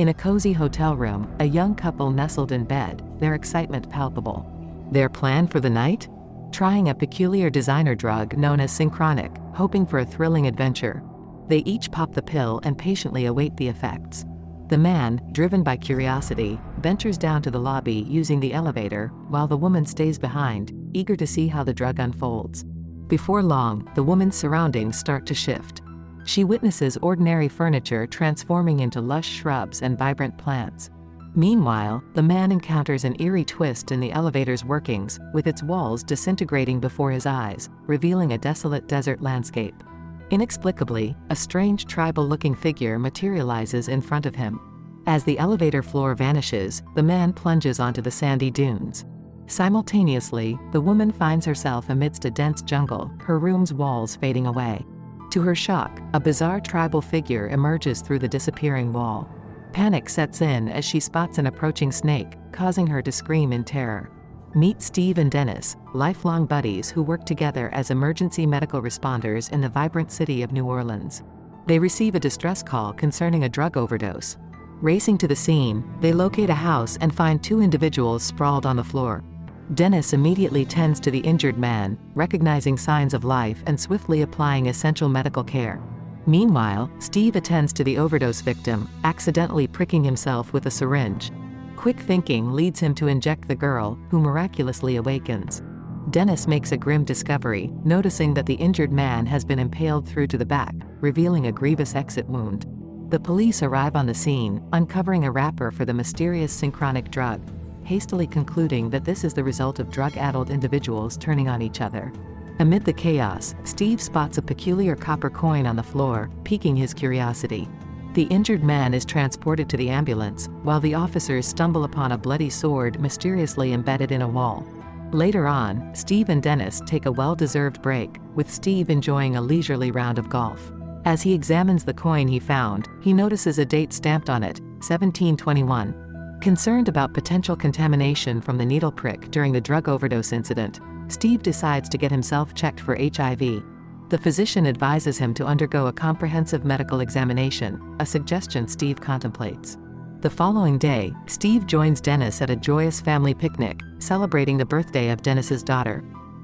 In a cozy hotel room, a young couple nestled in bed, their excitement palpable. Their plan for the night? Trying a peculiar designer drug known as Synchronic, hoping for a thrilling adventure. They each pop the pill and patiently await the effects. The man, driven by curiosity, ventures down to the lobby using the elevator, while the woman stays behind, eager to see how the drug unfolds. Before long, the woman's surroundings start to shift. She witnesses ordinary furniture transforming into lush shrubs and vibrant plants. Meanwhile, the man encounters an eerie twist in the elevator's workings, with its walls disintegrating before his eyes, revealing a desolate desert landscape. Inexplicably, a strange tribal-looking figure materializes in front of him. As the elevator floor vanishes, the man plunges onto the sandy dunes. Simultaneously, the woman finds herself amidst a dense jungle, her room's walls fading away. To her shock, a bizarre tribal figure emerges through the disappearing wall. Panic sets in as she spots an approaching snake, causing her to scream in terror. Meet Steve and Dennis, lifelong buddies who work together as emergency medical responders in the vibrant city of New Orleans. They receive a distress call concerning a drug overdose. Racing to the scene, they locate a house and find two individuals sprawled on the floor. Dennis immediately tends to the injured man, recognizing signs of life and swiftly applying essential medical care. Meanwhile, Steve attends to the overdose victim, accidentally pricking himself with a syringe. Quick thinking leads him to inject the girl, who miraculously awakens. Dennis makes a grim discovery, noticing that the injured man has been impaled through to the back, revealing a grievous exit wound. The police arrive on the scene, uncovering a wrapper for the mysterious Synchronic drug, hastily concluding that this is the result of drug-addled individuals turning on each other. Amid the chaos, Steve spots a peculiar copper coin on the floor, piquing his curiosity. The injured man is transported to the ambulance, while the officers stumble upon a bloody sword mysteriously embedded in a wall. Later on, Steve and Dennis take a well-deserved break, with Steve enjoying a leisurely round of golf. As he examines the coin he found, he notices a date stamped on it, 1721. Concerned about potential contamination from the needle prick during the drug overdose incident, Steve decides to get himself checked for HIV. The physician advises him to undergo a comprehensive medical examination, a suggestion Steve contemplates. The following day, Steve joins Dennis at a joyous family picnic, celebrating the birthday of Dennis's daughter.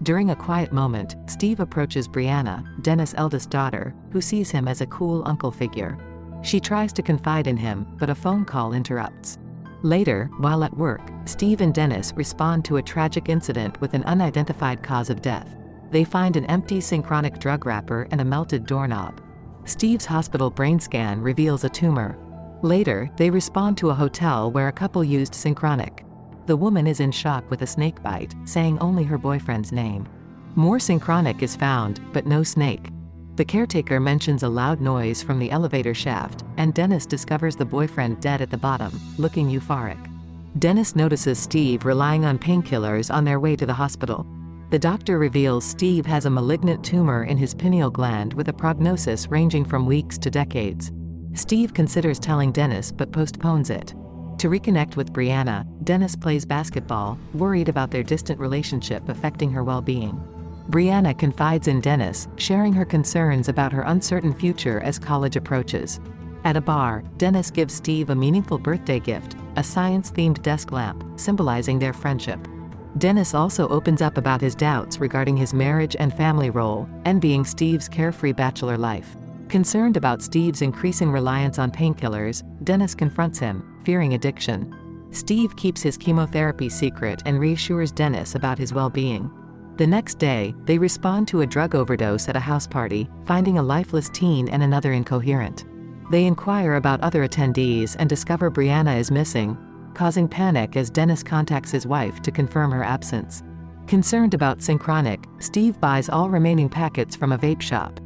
During a quiet moment, Steve approaches Brianna, Dennis' eldest daughter, who sees him as a cool uncle figure. She tries to confide in him, but a phone call interrupts. Later, while at work, Steve and Dennis respond to a tragic incident with an unidentified cause of death. They find an empty Synchronic drug wrapper and a melted doorknob. Steve's hospital brain scan reveals a tumor. Later, they respond to a hotel where a couple used Synchronic. The woman is in shock with a snake bite, saying only her boyfriend's name. More Synchronic is found, but no snake. The caretaker mentions a loud noise from the elevator shaft, and Dennis discovers the boyfriend dead at the bottom, looking euphoric. Dennis notices Steve relying on painkillers on their way to the hospital. The doctor reveals Steve has a malignant tumor in his pineal gland with a prognosis ranging from weeks to decades. Steve considers telling Dennis but postpones it. To reconnect with Brianna, Dennis plays basketball, worried about their distant relationship affecting her well-being. Brianna confides in Dennis, sharing her concerns about her uncertain future as college approaches. At a bar, Dennis gives Steve a meaningful birthday gift, a science-themed desk lamp, symbolizing their friendship. Dennis also opens up about his doubts regarding his marriage and family role, envying Steve's carefree bachelor life. Concerned about Steve's increasing reliance on painkillers, Dennis confronts him, fearing addiction. Steve keeps his chemotherapy secret and reassures Dennis about his well-being. The next day, they respond to a drug overdose at a house party, finding a lifeless teen and another incoherent. They inquire about other attendees and discover Brianna is missing, causing panic as Dennis contacts his wife to confirm her absence. Concerned about Synchronic, Steve buys all remaining packets from a vape shop.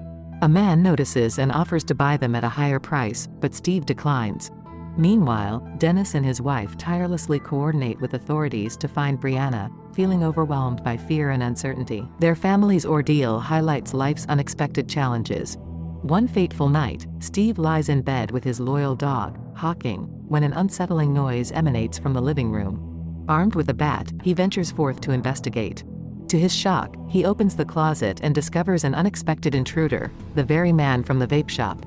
A man notices and offers to buy them at a higher price, but Steve declines. Meanwhile, Dennis and his wife tirelessly coordinate with authorities to find Brianna, feeling overwhelmed by fear and uncertainty. Their family's ordeal highlights life's unexpected challenges. One fateful night, Steve lies in bed with his loyal dog, Hawking, when an unsettling noise emanates from the living room. Armed with a bat, he ventures forth to investigate. To his shock, he opens the closet and discovers an unexpected intruder, the very man from the vape shop.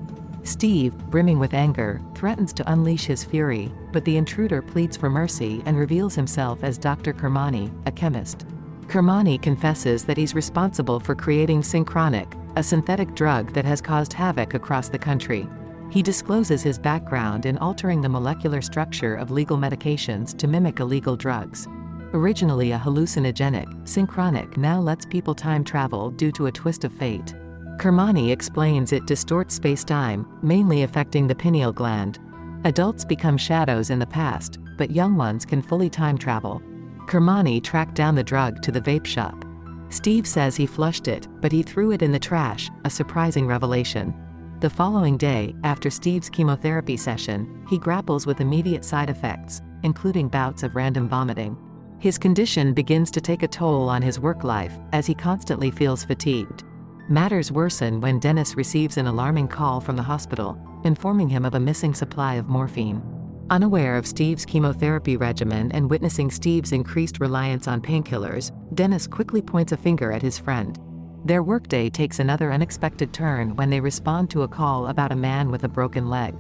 Steve, brimming with anger, threatens to unleash his fury, but the intruder pleads for mercy and reveals himself as Dr. Kermani, a chemist. Kermani confesses that he's responsible for creating Synchronic, a synthetic drug that has caused havoc across the country. He discloses his background in altering the molecular structure of legal medications to mimic illegal drugs. Originally a hallucinogenic, Synchronic now lets people time travel due to a twist of fate. Kermani explains it distorts space-time, mainly affecting the pineal gland. Adults become shadows in the past, but young ones can fully time travel. Kermani tracked down the drug to the vape shop. Steve says he flushed it, but he threw it in the trash, a surprising revelation. The following day, after Steve's chemotherapy session, he grapples with immediate side effects, including bouts of random vomiting. His condition begins to take a toll on his work life, as he constantly feels fatigued. Matters worsen when Dennis receives an alarming call from the hospital, informing him of a missing supply of morphine. Unaware of Steve's chemotherapy regimen and witnessing Steve's increased reliance on painkillers, Dennis quickly points a finger at his friend. Their workday takes another unexpected turn when they respond to a call about a man with a broken leg.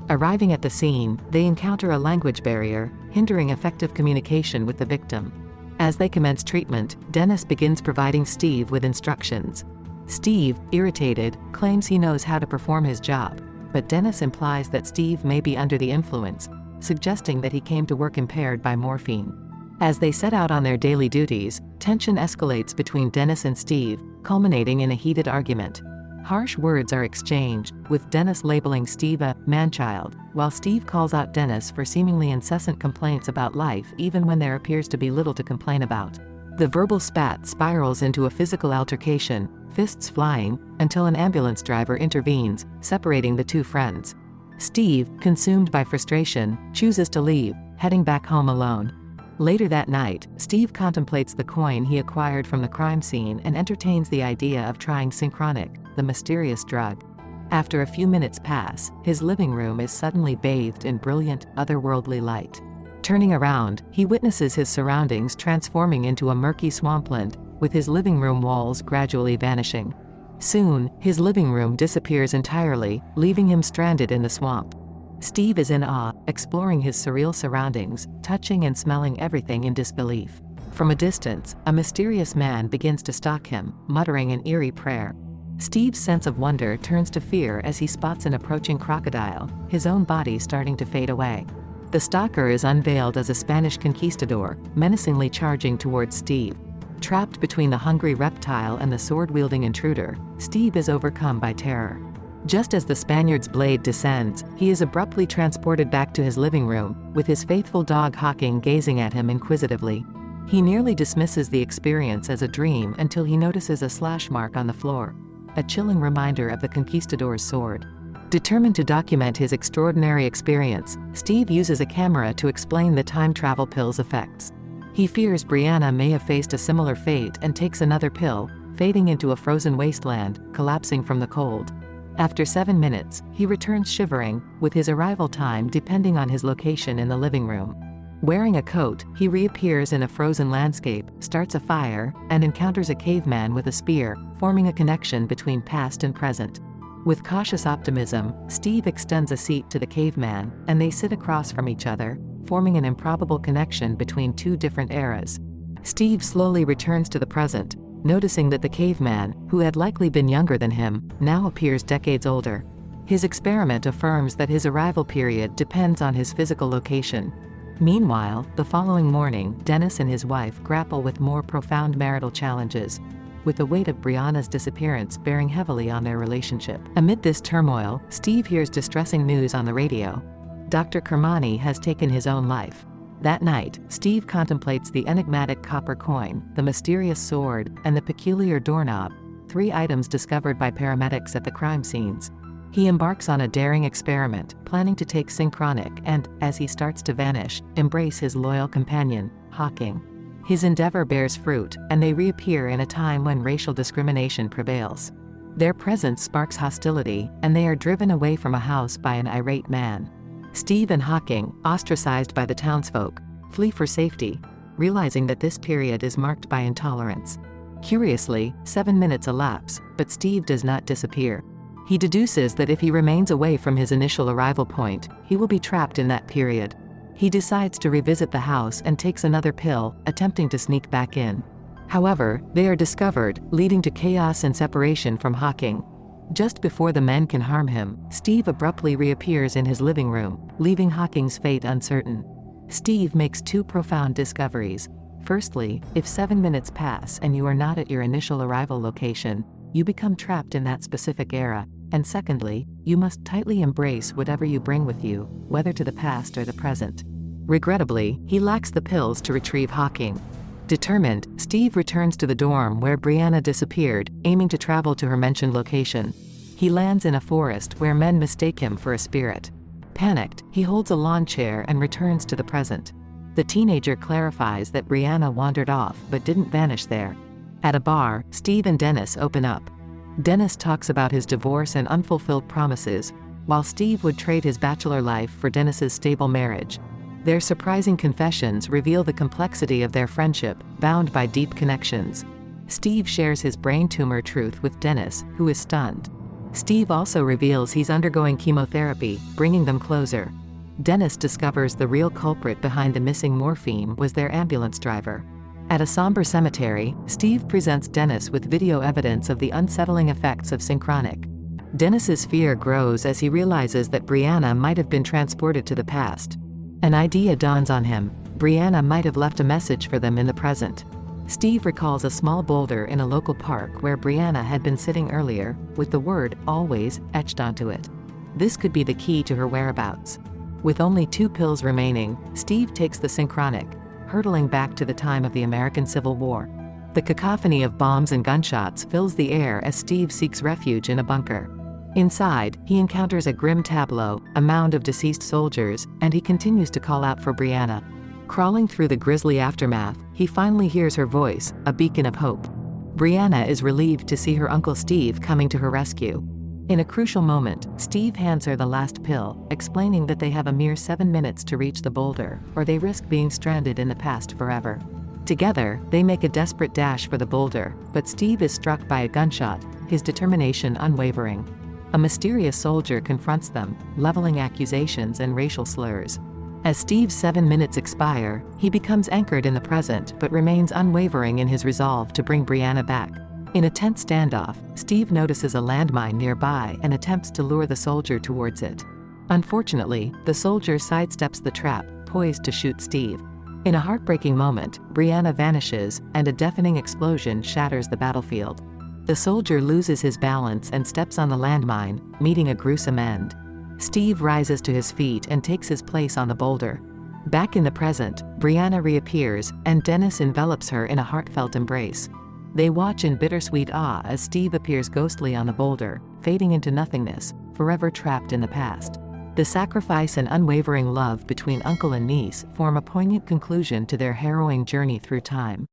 Arriving at the scene, they encounter a language barrier, hindering effective communication with the victim. As they commence treatment, Dennis begins providing Steve with instructions. Steve, irritated, claims he knows how to perform his job, but Dennis implies that Steve may be under the influence, suggesting that he came to work impaired by morphine. As they set out on their daily duties, tension escalates between Dennis and Steve, culminating in a heated argument. Harsh words are exchanged, with Dennis labeling Steve a man-child, while Steve calls out Dennis for seemingly incessant complaints about life even when there appears to be little to complain about. The verbal spat spirals into a physical altercation, fists flying, until an ambulance driver intervenes, separating the two friends. Steve, consumed by frustration, chooses to leave, heading back home alone. Later that night, Steve contemplates the coin he acquired from the crime scene and entertains the idea of trying Synchronic, the mysterious drug. After a few minutes pass, his living room is suddenly bathed in brilliant, otherworldly light. Turning around, he witnesses his surroundings transforming into a murky swampland, with his living room walls gradually vanishing. Soon, his living room disappears entirely, leaving him stranded in the swamp. Steve is in awe, exploring his surreal surroundings, touching and smelling everything in disbelief. From a distance, a mysterious man begins to stalk him, muttering an eerie prayer. Steve's sense of wonder turns to fear as he spots an approaching crocodile, his own body starting to fade away. The stalker is unveiled as a Spanish conquistador, menacingly charging towards Steve. Trapped between the hungry reptile and the sword-wielding intruder, Steve is overcome by terror. Just as the Spaniard's blade descends, he is abruptly transported back to his living room, with his faithful dog Hawking gazing at him inquisitively. He nearly dismisses the experience as a dream until he notices a slash mark on the floor, a chilling reminder of the conquistador's sword. Determined to document his extraordinary experience, Steve uses a camera to explain the time travel pill's effects. He fears Brianna may have faced a similar fate and takes another pill, fading into a frozen wasteland, collapsing from the cold. After 7 minutes, he returns shivering, with his arrival time depending on his location in the living room. Wearing a coat, he reappears in a frozen landscape, starts a fire, and encounters a caveman with a spear, forming a connection between past and present. With cautious optimism, Steve extends a seat to the caveman, and they sit across from each other, forming an improbable connection between two different eras. Steve slowly returns to the present, noticing that the caveman, who had likely been younger than him, now appears decades older. His experiment affirms that his arrival period depends on his physical location. Meanwhile, the following morning, Dennis and his wife grapple with more profound marital challenges, with the weight of Brianna's disappearance bearing heavily on their relationship. Amid this turmoil, Steve hears distressing news on the radio. Dr. Kermani has taken his own life. That night, Steve contemplates the enigmatic copper coin, the mysterious sword, and the peculiar doorknob, 3 items discovered by paramedics at the crime scenes. He embarks on a daring experiment, planning to take Synchronic and, as he starts to vanish, embrace his loyal companion, Hawking. His endeavor bears fruit, and they reappear in a time when racial discrimination prevails. Their presence sparks hostility, and they are driven away from a house by an irate man. Steve and Hawking, ostracized by the townsfolk, flee for safety, realizing that this period is marked by intolerance. Curiously, 7 minutes elapse, but Steve does not disappear. He deduces that if he remains away from his initial arrival point, he will be trapped in that period. He decides to revisit the house and takes another pill, attempting to sneak back in. However, they are discovered, leading to chaos and separation from Hawking. Just before the men can harm him, Steve abruptly reappears in his living room, leaving Hawking's fate uncertain. Steve makes two profound discoveries. Firstly, if 7 minutes pass and you are not at your initial arrival location, you become trapped in that specific era. And secondly, you must tightly embrace whatever you bring with you, whether to the past or the present. Regrettably, he lacks the pills to retrieve Hawking. Determined, Steve returns to the dorm where Brianna disappeared, aiming to travel to her mentioned location. He lands in a forest where men mistake him for a spirit. Panicked, he holds a lawn chair and returns to the present. The teenager clarifies that Brianna wandered off but didn't vanish there. At a bar, Steve and Dennis open up. Dennis talks about his divorce and unfulfilled promises, while Steve would trade his bachelor life for Dennis's stable marriage. Their surprising confessions reveal the complexity of their friendship, bound by deep connections. Steve shares his brain tumor truth with Dennis, who is stunned. Steve also reveals he's undergoing chemotherapy, bringing them closer. Dennis discovers the real culprit behind the missing morphine was their ambulance driver. At a somber cemetery, Steve presents Dennis with video evidence of the unsettling effects of Synchronic. Dennis's fear grows as he realizes that Brianna might have been transported to the past. An idea dawns on him: Brianna might have left a message for them in the present. Steve recalls a small boulder in a local park where Brianna had been sitting earlier, with the word "always" etched onto it. This could be the key to her whereabouts. With only 2 pills remaining, Steve takes the Synchronic, hurtling back to the time of the American Civil War. The cacophony of bombs and gunshots fills the air as Steve seeks refuge in a bunker. Inside, he encounters a grim tableau, a mound of deceased soldiers, and he continues to call out for Brianna. Crawling through the grisly aftermath, he finally hears her voice, a beacon of hope. Brianna is relieved to see her Uncle Steve coming to her rescue. In a crucial moment, Steve hands her the last pill, explaining that they have a mere 7 minutes to reach the boulder, or they risk being stranded in the past forever. Together, they make a desperate dash for the boulder, but Steve is struck by a gunshot, his determination unwavering. A mysterious soldier confronts them, leveling accusations and racial slurs. As Steve's 7 minutes expire, he becomes anchored in the present but remains unwavering in his resolve to bring Brianna back. In a tense standoff, Steve notices a landmine nearby and attempts to lure the soldier towards it. Unfortunately, the soldier sidesteps the trap, poised to shoot Steve. In a heartbreaking moment, Brianna vanishes, and a deafening explosion shatters the battlefield. The soldier loses his balance and steps on the landmine, meeting a gruesome end. Steve rises to his feet and takes his place on the boulder. Back in the present, Brianna reappears, and Dennis envelops her in a heartfelt embrace. They watch in bittersweet awe as Steve appears ghostly on the boulder, fading into nothingness, forever trapped in the past. The sacrifice and unwavering love between uncle and niece form a poignant conclusion to their harrowing journey through time.